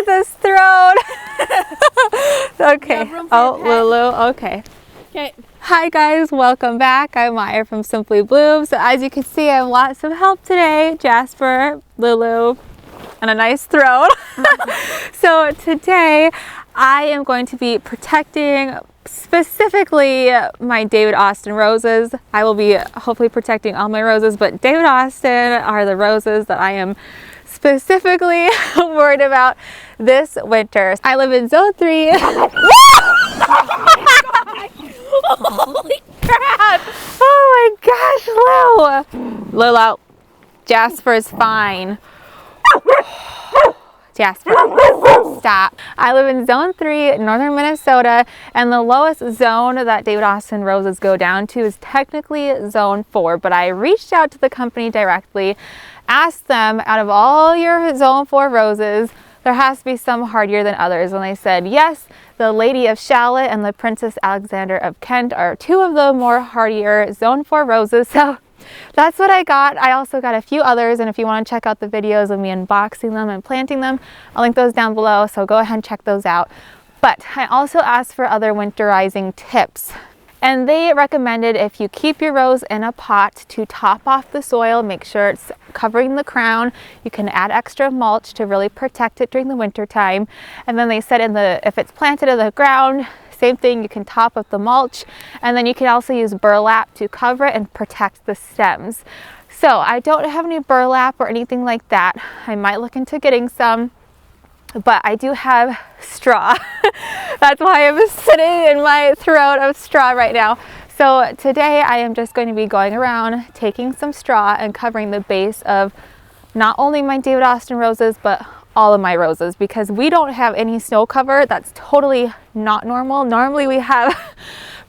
at this throne. Okay. Oh, Lulu. Okay. Okay. Hi guys, welcome back. I'm Maya from Simply Bloom. So as you can see, I have lots of help today. Jasper, Lulu, and a nice throne. So today I am going to be protecting specifically my David Austin roses. I will be hopefully protecting all my roses, but David Austin are the roses that I am specifically worried about this winter. I live in zone 3. Holy crap! Oh my gosh, Lou! Lulu, Jasper's fine. Jasper, stop. I live in zone 3, northern Minnesota, and the lowest zone that David Austin roses go down to is technically zone 4, but I reached out to the company directly, asked them, out of all your zone 4 roses, there has to be some hardier than others, and they said yes. The Lady of Shalott and the Princess Alexander of Kent are 2 of the more hardier zone 4 roses. So that's what I got. I also got a few others, and if you want to check out the videos of me unboxing them and planting them, I'll link those down below, so go ahead and check those out. But I also asked for other winterizing tips. And they recommended if you keep your rose in a pot to top off the soil, make sure it's covering the crown. You can add extra mulch to really protect it during the winter time. And then they said if it's planted in the ground, same thing, you can top up the mulch, and then you can also use burlap to cover it and protect the stems. So I don't have any burlap or anything like that. I might look into getting some, but I do have straw. That's why I'm sitting in my throat of straw right now. So today I am just going to be going around taking some straw and covering the base of not only my David Austin roses, but all of my roses, because we don't have any snow cover. That's totally not normal. Normally we have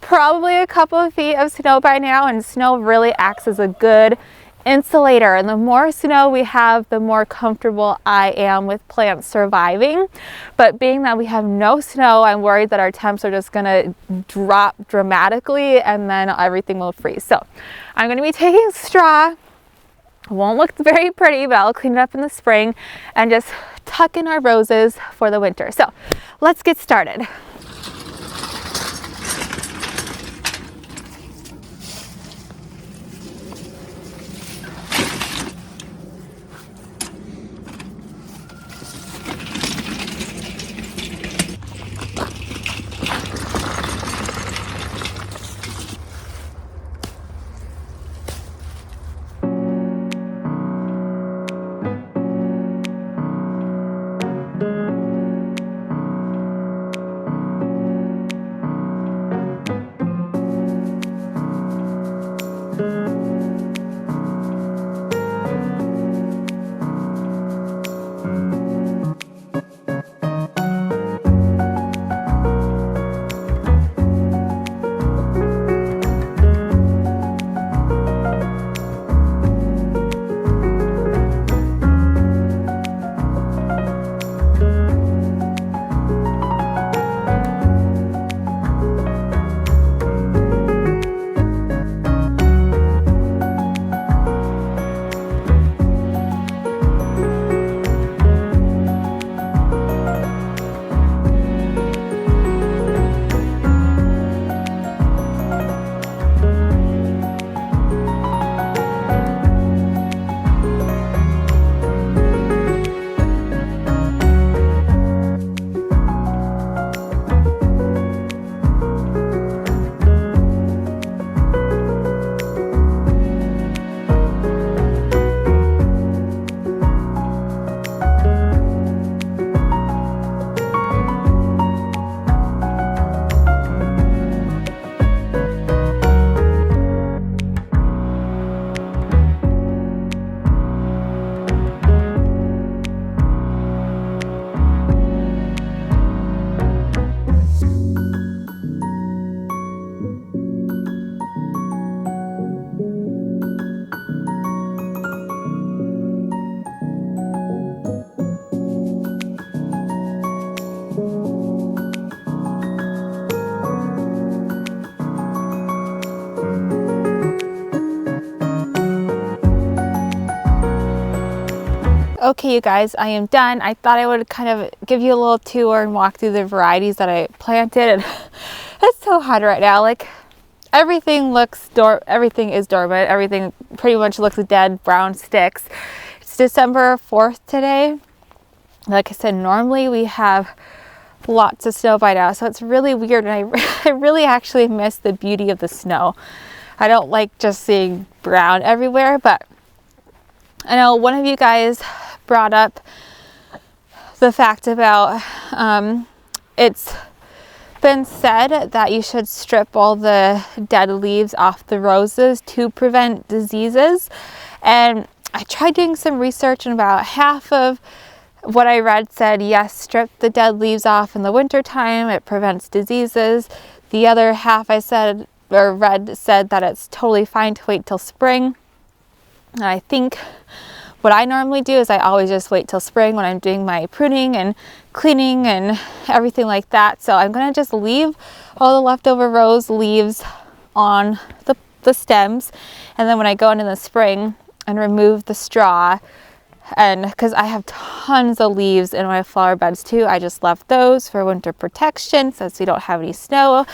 probably a couple of feet of snow by now, and snow really acts as a good insulator, and the more snow we have, the more comfortable I am with plants surviving. But being that we have no snow, I'm worried that our temps are just gonna drop dramatically and then everything will freeze. So I'm gonna be taking straw. Won't look very pretty, but I'll clean it up in the spring and just tuck in our roses for the winter. So let's get started. Okay, you guys, I am done. I thought I would kind of give you a little tour and walk through the varieties that I planted. And it's so hot right now. Like, everything is dormant. Everything pretty much looks dead, brown sticks. It's December 4th today. Like I said, normally we have lots of snow by now, so it's really weird, and I really actually miss the beauty of the snow. I don't like just seeing brown everywhere, but I know one of you guys brought up the fact about it's been said that you should strip all the dead leaves off the roses to prevent diseases. And I tried doing some research, and about half of what I read said, yes, strip the dead leaves off in the winter time, it prevents diseases. The other half I said or read said that it's totally fine to wait till spring. And I think what I normally do is I always just wait till spring when I'm doing my pruning and cleaning and everything like that. So I'm going to just leave all the leftover rose leaves on the stems. And then when I go into the spring and remove the straw, and because I have tons of leaves in my flower beds too, I just left those for winter protection since we don't have any snow,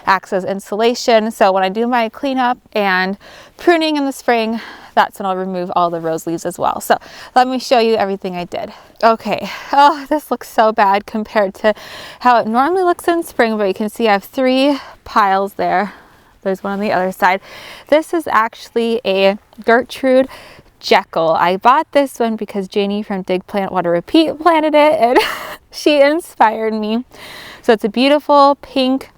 acts as insulation. So when I do my cleanup and pruning in the spring, that's when I'll remove all the rose leaves as well. So let me show you everything I did. Okay, oh, this looks so bad compared to how it normally looks in spring, but you can see I have 3 piles there. There's one on the other side. This is actually a Gertrude Jekyll. I bought this one because Janie from Dig Plant Water Repeat planted it, and she inspired me. So it's a beautiful pink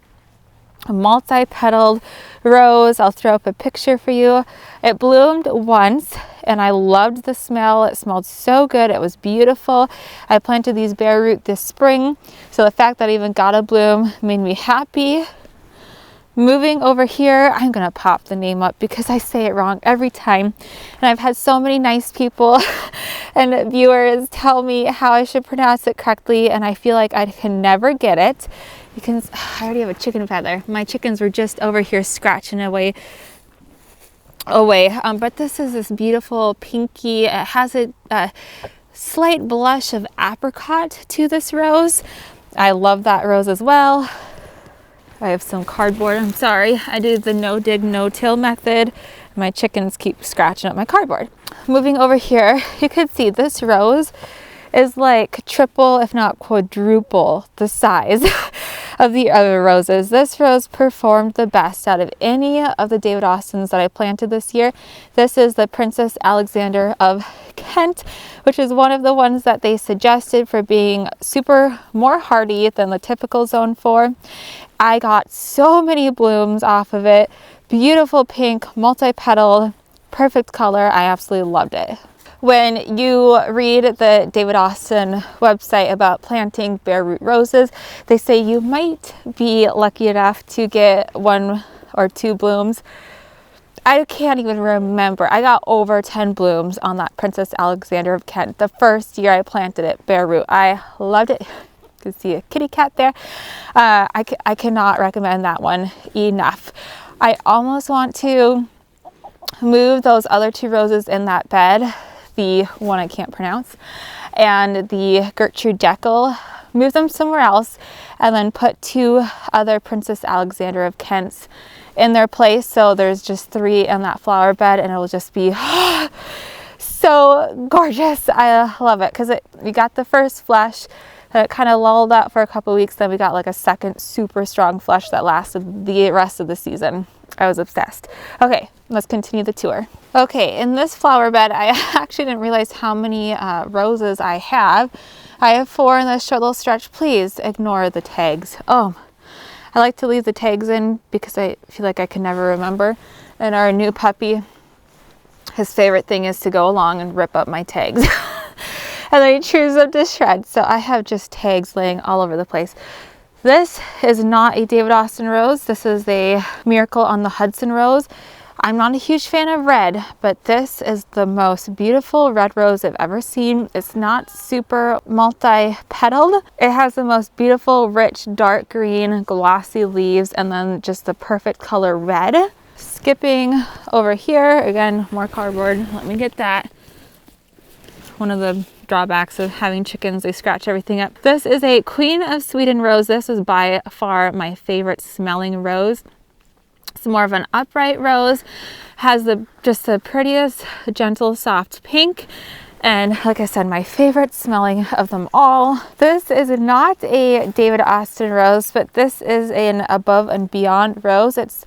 multi-petaled rose. I'll throw up a picture for you. It bloomed once and I loved the smell. It smelled so good. It was beautiful. I planted these bare root this spring, so the fact that I even got a bloom made me happy. Moving over here, I'm gonna pop the name up because I say it wrong every time, and I've had so many nice people and viewers tell me how I should pronounce it correctly, and I feel like I can never get it. You can, I already have a chicken feather. My chickens were just over here scratching away. But this is this beautiful pinky. It has a slight blush of apricot to this rose. I love that rose as well. I have some cardboard. I'm sorry. I do the no dig, no till method. My chickens keep scratching up my cardboard. Moving over here, you can see this rose is like triple, if not quadruple, the size of the other roses. This rose performed the best out of any of the David Austins that I planted this year. This is the Princess Alexander of Kent, which is one of the ones that they suggested for being more hardy than the typical zone 4. I got so many blooms off of it. Beautiful pink, multi-petaled, perfect color. I absolutely loved it. When you read the David Austin website about planting bare root roses, they say you might be lucky enough to get 1 or 2 blooms. I can't even remember. I got over 10 blooms on that Princess Alexander of Kent the first year I planted it bare root. I loved it. You can see a kitty cat there. I cannot recommend that one enough. I almost want to move those other 2 roses in that bed, the one I can't pronounce, and the Gertrude Jekyll, move them somewhere else, and then put 2 other Princess Alexander of Kents in their place. So there's just 3 in that flower bed, and it'll just be so gorgeous. I love it because we got the first flush. It kind of lulled out for a couple weeks. Then we got like a second super strong flush that lasted the rest of the season. I was obsessed. Okay, let's continue the tour. Okay, in this flower bed, I actually didn't realize how many roses I have. I have 4 in this short little stretch. Please ignore the tags. Oh, I like to leave the tags in because I feel like I can never remember. And our new puppy, his favorite thing is to go along and rip up my tags. And then he chews them to shreds. So I have just tags laying all over the place. This is not a David Austin rose. This is a Miracle on the Hudson rose. I'm not a huge fan of red, but this is the most beautiful red rose I've ever seen. It's not super multi-petaled. It has the most beautiful, rich, dark green, glossy leaves, and then just the perfect color red. Skipping over here, again, more cardboard. Let me get that. One of the drawbacks of having chickens. They scratch everything up. This is a Queen of Sweden rose. This is by far my favorite smelling rose. It's more of an upright rose, has just the prettiest, gentle, soft pink. And like I said, my favorite smelling of them all. This is not a David Austin rose, but this is an above and beyond rose. It's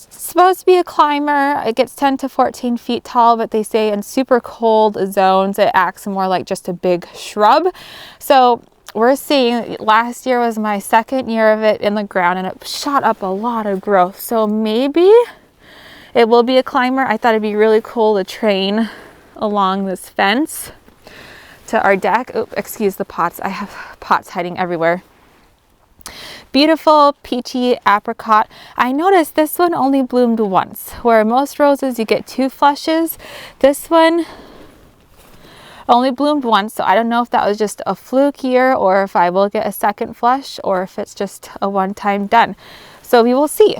supposed to be a climber. It gets 10 to 14 feet tall, but they say in super cold zones, it acts more like just a big shrub. So we're seeing, last year was my second year of it in the ground, and it shot up a lot of growth. So maybe it will be a climber. I thought it'd be really cool to train along this fence to our deck. Oops, excuse the pots. I have pots hiding everywhere. Beautiful peachy apricot. I noticed this one only bloomed once, where most roses you get 2 flushes. This one only bloomed once, so I don't know if that was just a fluke year or if I will get a second flush or if it's just a one-time done. So we will see.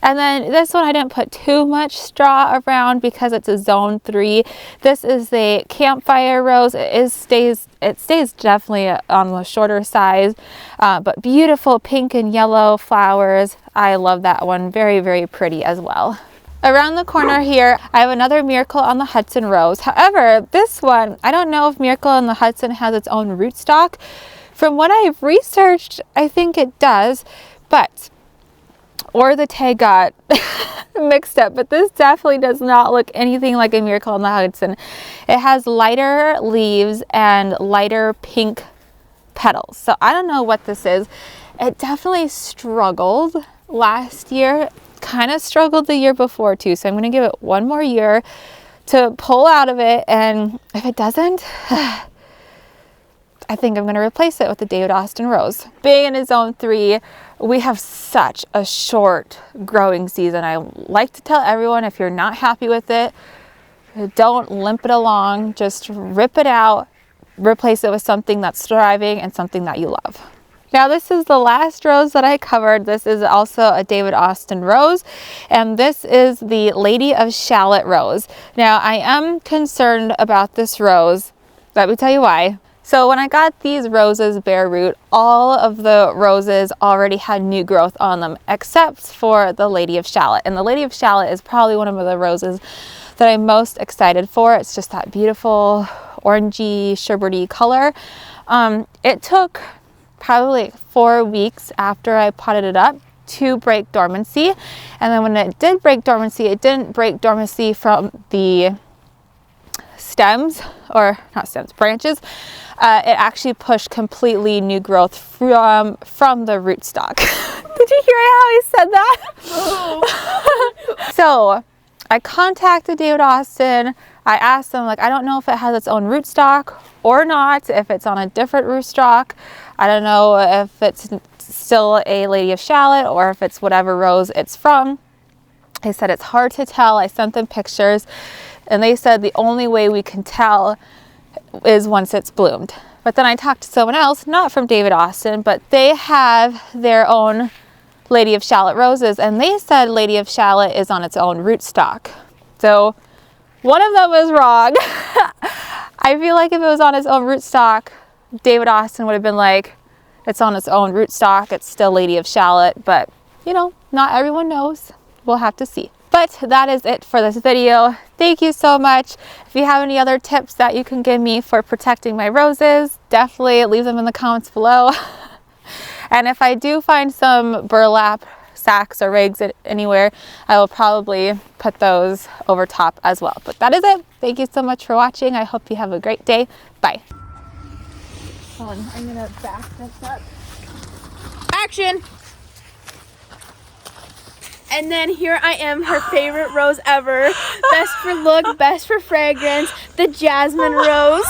And then this one I didn't put too much straw around because it's a zone 3. This is the campfire rose. It stays definitely on the shorter size, but beautiful pink and yellow flowers. I love that one. Very, very pretty as well. Around the corner here, I have another Miracle on the Hudson rose. However, this one, I don't know if Miracle on the Hudson has its own rootstock. From what I've researched, I think it does, or the tag got mixed up, but this definitely does not look anything like a Miracle on the Hudson. It has lighter leaves and lighter pink petals. So I don't know what this is. It definitely struggled last year, kind of struggled the year before too. So I'm going to give it one more year to pull out of it. And if it doesn't, I think I'm going to replace it with the David Austin rose. Being in a zone 3, we have such a short growing season. I like to tell everyone, if you're not happy with it, don't limp it along. Just rip it out, replace it with something that's thriving and something that you love. Now this is the last rose that I covered. This is also a David Austin rose, and this is the Lady of Shallot rose. Now I am concerned about this rose. Let me tell you why. So when I got these roses bare root, all of the roses already had new growth on them, except for the Lady of Shallot. And the Lady of Shallot is probably one of the roses that I'm most excited for. It's just that beautiful orangey, sherbety color. It took probably 4 weeks after I potted it up to break dormancy. And then when it did break dormancy, it didn't break dormancy from the stems, or not stems, branches. It actually pushed completely new growth from the rootstock. Did you hear how I said that? Oh. So I contacted David Austin. I asked them, like, I don't know if it has its own rootstock or not, if it's on a different rootstock. I don't know if it's still a Lady of Shallot or if it's whatever rose it's from. They said it's hard to tell. I sent them pictures, and they said the only way we can tell is once it's bloomed. But then I talked to someone else, not from David Austin, but they have their own Lady of Shallot roses, and they said Lady of Shallot is on its own rootstock. So one of them was wrong. I feel like if it was on its own rootstock, David Austin would have been like, it's on its own rootstock, it's still Lady of Shallot, but you know, not everyone knows. We'll have to see. But that is it for this video. Thank you so much. If you have any other tips that you can give me for protecting my roses, definitely leave them in the comments below. And if I do find some burlap sacks or rigs anywhere, I will probably put those over top as well. But that is it. Thank you so much for watching. I hope you have a great day. Bye. I'm gonna back this up. Action! And then here I am, her favorite rose ever. Best for look, best for fragrance, the jasmine rose.